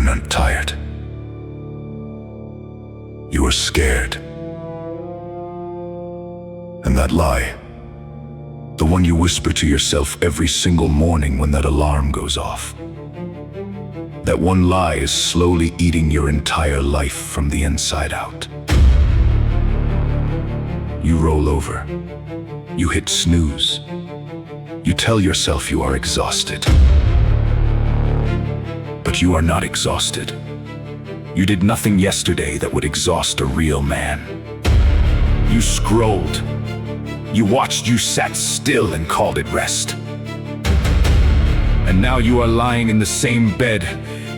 not tired. You are scared. And that lie, the one you whisper to yourself every single morning when that alarm goes off, that one lie is slowly eating your entire life from the inside out. You roll over. You hit snooze. You tell yourself you are exhausted. But you are not exhausted. You did nothing yesterday that would exhaust a real man. You scrolled. You watched, you sat still and called it rest. And now you are lying in the same bed,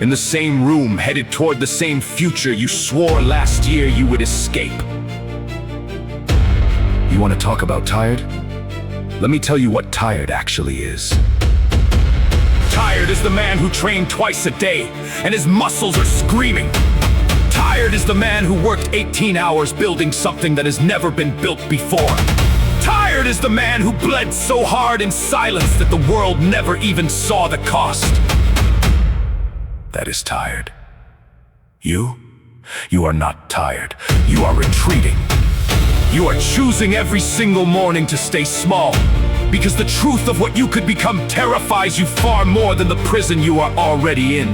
in the same room, headed toward the same future you swore last year you would escape. You want to talk about tired? Let me tell you what tired actually is. Tired is the man who trained twice a day and his muscles are screaming. Tired is the man who worked 18 hours building something that has never been built before. Tired is the man who bled so hard in silence that the world never even saw the cost. That is tired. You are not tired. You are retreating. You are choosing every single morning to stay small, because the truth of what you could become terrifies you far more than the prison you are already in.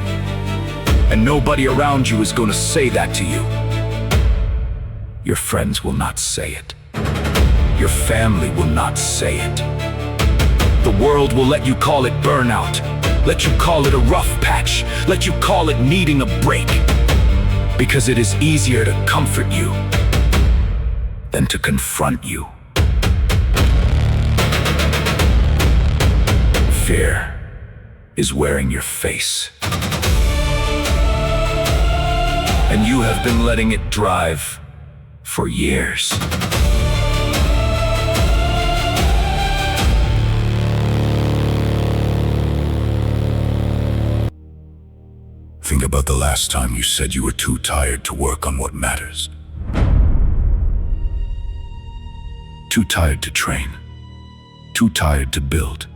And nobody around you is going to say that to you. Your friends will not say it. Your family will not say it. The world will let you call it burnout, let you call it a rough patch, let you call it needing a break, because it is easier to comfort you than to confront you. Fear is wearing your face. And you have been letting it drive for years. Think about the last time you said you were too tired to work on what matters. Too tired to train. Too tired to build.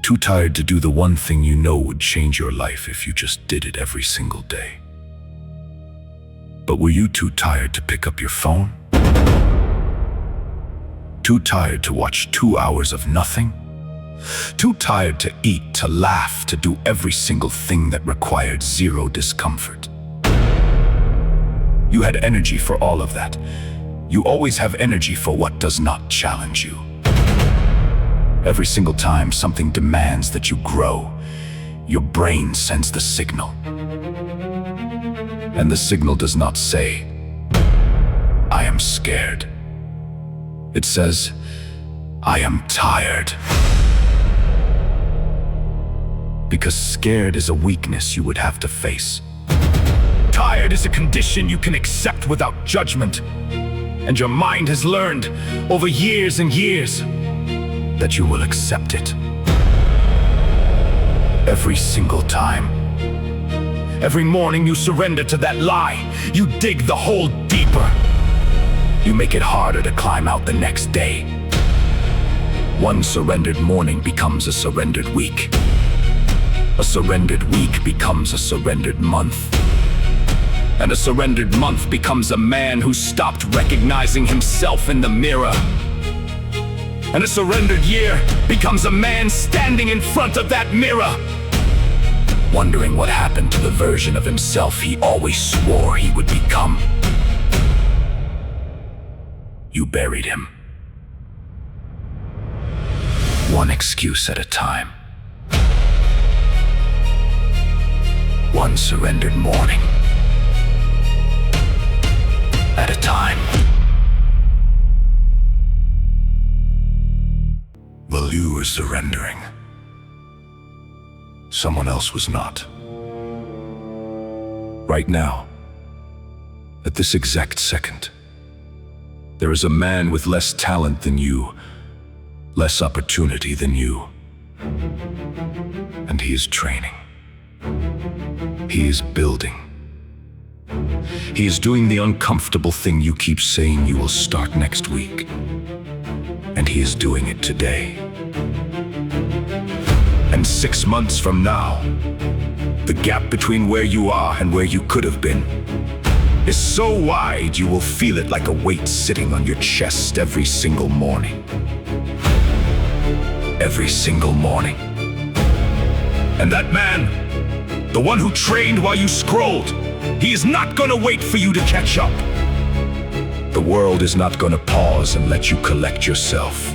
Too tired to do the one thing you know would change your life if you just did it every single day. But were you too tired to pick up your phone? Too tired to watch 2 hours of nothing? Too tired to eat, to laugh, to do every single thing that required zero discomfort? You had energy for all of that. You always have energy for what does not challenge you. Every single time something demands that you grow, your brain sends the signal. And the signal does not say, I am scared. It says, I am tired. Because scared is a weakness you would have to face. Tired is a condition you can accept without judgment. And your mind has learned over years and years that you will accept it. Every single time. Every morning you surrender to that lie. You dig the hole deeper. You make it harder to climb out the next day. One surrendered morning becomes a surrendered week. A surrendered week becomes a surrendered month. And a surrendered month becomes a man who stopped recognizing himself in the mirror. And a surrendered year becomes a man standing in front of that mirror, wondering what happened to the version of himself he always swore he would become. You buried him. One excuse at a time. One surrendered morning at a time. Well, you were surrendering. Someone else was not. Right now, at this exact second, there is a man with less talent than you, less opportunity than you. And he is training. He is building. He is doing the uncomfortable thing you keep saying you will start next week. And he is doing it today. And 6 months from now, The gap between where you are and where you could have been is so wide you will feel it like a weight sitting on your chest every single morning. Every single morning. And that man, the one who trained while you scrolled, he is not gonna wait for you to catch up. The world is not gonna pause and let you collect yourself.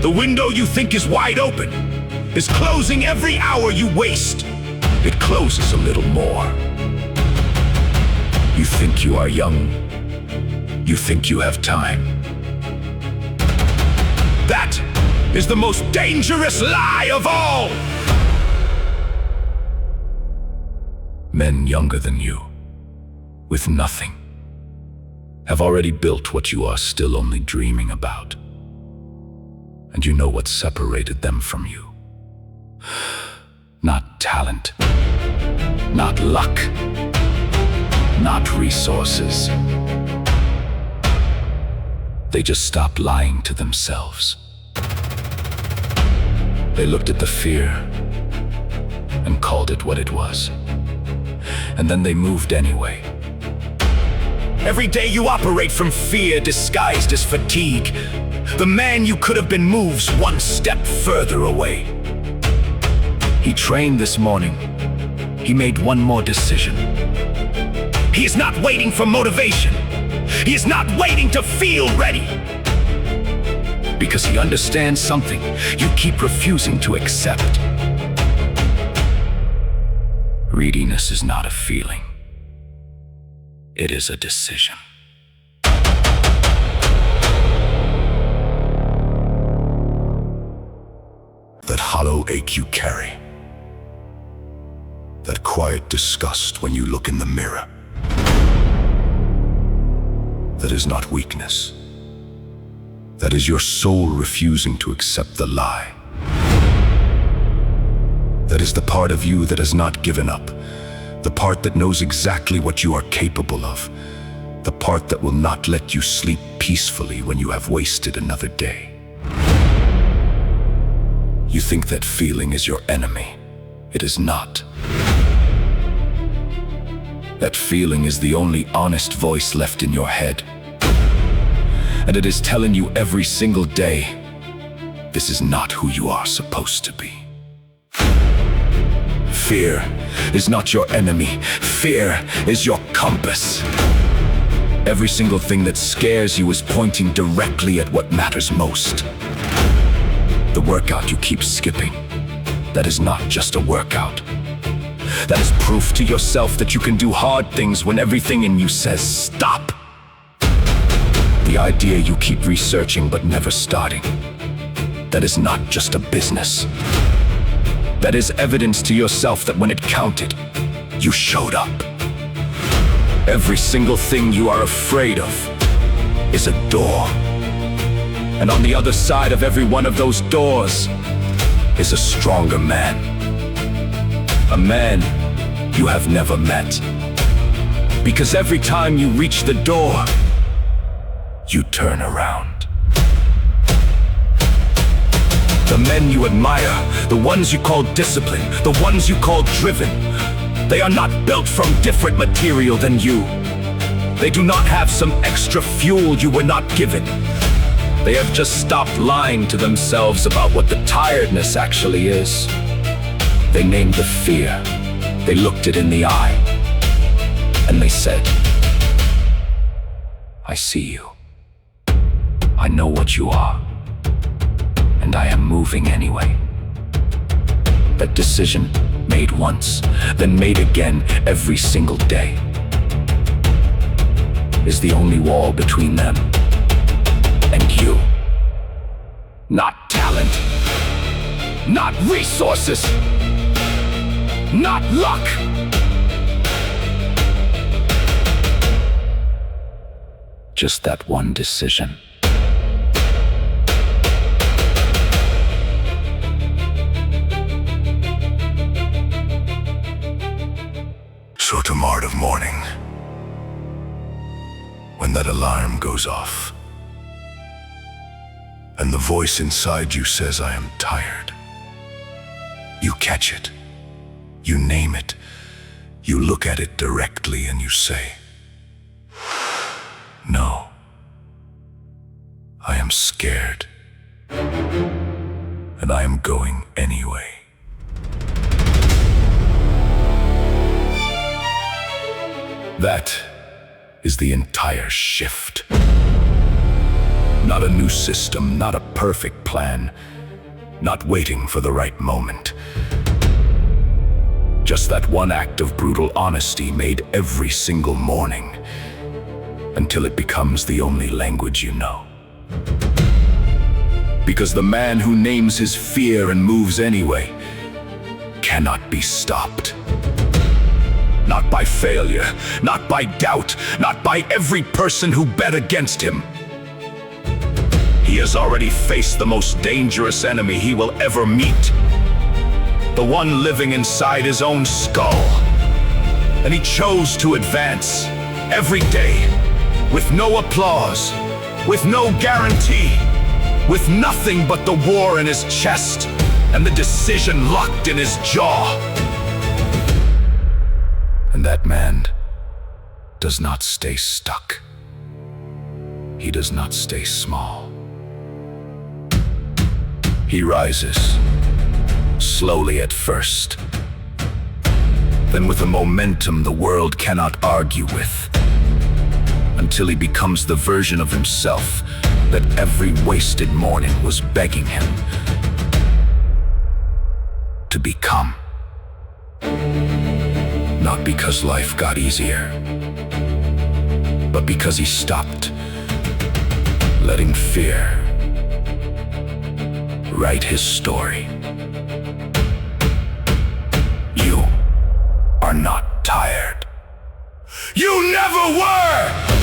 The window you think is wide open is closing every hour you waste. It closes a little more. You think you are young. You think you have time. That is the most dangerous lie of all! Men younger than you, with nothing, have already built what you are still only dreaming about. And you know what separated them from you. Not talent, not luck, not resources. They just stopped lying to themselves. They looked at the fear and called it what it was. And then they moved anyway. Every day you operate from fear disguised as fatigue. The man you could have been moves one step further away. He trained this morning. He made one more decision. He is not waiting for motivation. He is not waiting to feel ready. Because he understands something you keep refusing to accept. Readiness is not a feeling. It is a decision. That hollow ache you carry. That quiet disgust when you look in the mirror. That is not weakness. That is your soul refusing to accept the lie. That is the part of you that has not given up. The part that knows exactly what you are capable of. The part that will not let you sleep peacefully when you have wasted another day. You think that feeling is your enemy. It is not. That feeling is the only honest voice left in your head. And it is telling you every single day, this is not who you are supposed to be. Fear is not your enemy. Fear is your compass. Every single thing that scares you is pointing directly at what matters most. The workout you keep skipping, that is not just a workout. That is proof to yourself that you can do hard things when everything in you says stop. The idea you keep researching but never starting, that is not just a business. That is evidence to yourself that when it counted, you showed up. Every single thing you are afraid of is a door. And on the other side of every one of those doors is a stronger man. A man you have never met. Because every time you reach the door, you turn around. The men you admire, the ones you call disciplined, the ones you call driven, they are not built from different material than you. They do not have some extra fuel you were not given. They have just stopped lying to themselves about what the tiredness actually is. They named the fear. They looked it in the eye. And they said, I see you. I know what you are. And I am moving anyway. That decision, made once, then made again every single day, is the only wall between them and you. Not talent, not resources, not luck. Just that one decision. So tomorrow morning, when that alarm goes off, and the voice inside you says, I am tired, you catch it. You name it. You look at it directly and you say, "No, I am scared, and I am going anyway." That is the entire shift. Not a new system, not a perfect plan, not waiting for the right moment. Just that one act of brutal honesty made every single morning, until it becomes the only language you know. Because the man who names his fear and moves anyway cannot be stopped. Not by failure, not by doubt, not by every person who bet against him. He has already faced the most dangerous enemy he will ever meet. The one living inside his own skull. And he chose to advance every day, with no applause, with no guarantee, with nothing but the war in his chest and the decision locked in his jaw. And that man does not stay stuck. He does not stay small. He rises, slowly at first, then with a momentum the world cannot argue with, until he becomes the version of himself that every wasted morning was begging him to become. Not because life got easier, but because he stopped letting fear write his story. You are not tired. You never were!